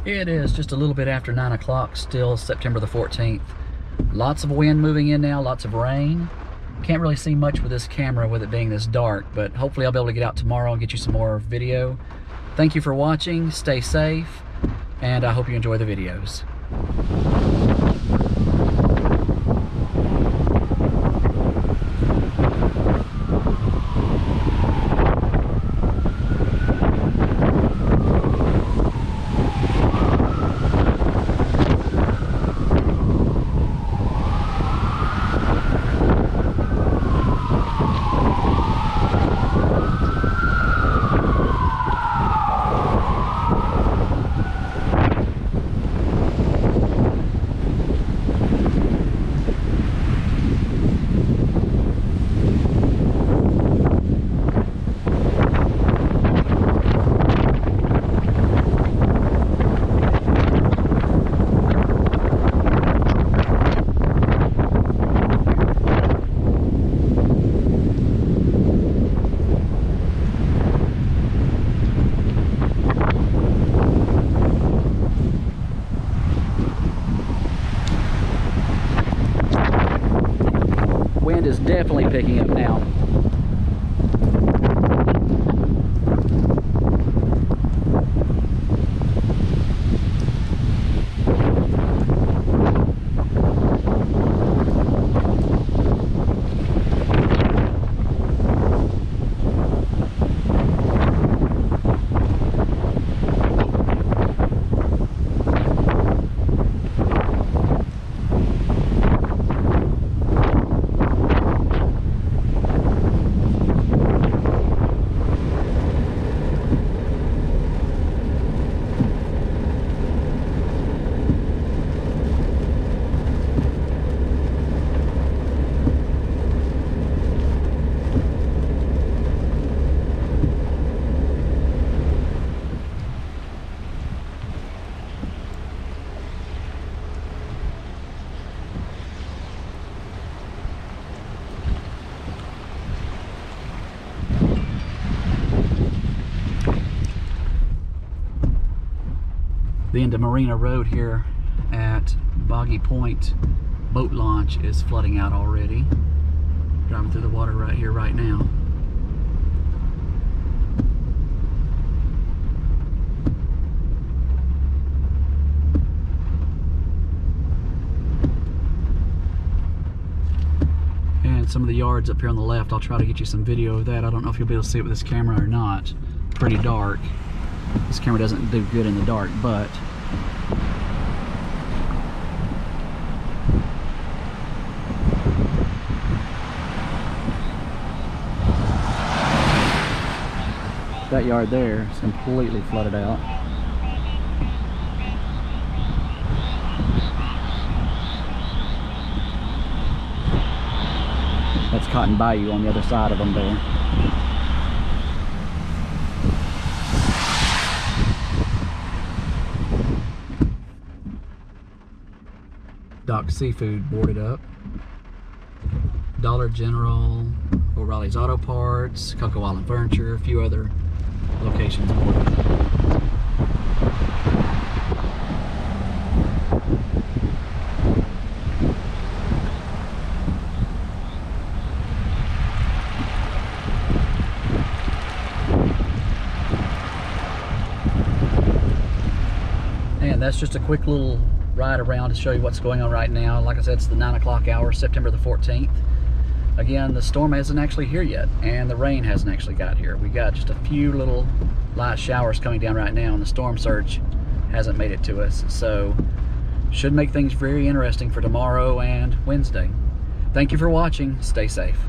It is just a little bit after 9 o'clock, still September the 14th. Lots of wind moving in now, lots of rain. Can't really see much with this camera with it being this dark, but hopefully I'll be able to get out tomorrow and get you some more video. Thank you for watching, stay safe, and I hope you enjoy the videos. Wind is definitely picking up now. The end of Marina Road here at Boggy Point boat launch is flooding out already. Driving through the water right here, right now. And some of the yards up here on the left, I'll try to get you some video of that. I don't know if you'll be able to see it with this camera or not. Pretty dark. This camera doesn't do good in the dark, but that yard there is completely flooded out. That's Cotton Bayou on the other side of them there. Dock Seafood boarded up. Dollar General, O'Reilly's Auto Parts, Cocoa Island Furniture, a few other locations boarded up. And that's just a quick little ride around to show you what's going on right now. Like I said, it's the 9 o'clock hour, September the 14th. Again, the storm isn't actually here yet, and the rain hasn't actually got here. We got just a few little light showers coming down right now, and the storm surge hasn't made it to us. So, should make things very interesting for tomorrow and Wednesday. Thank you for watching. Stay safe.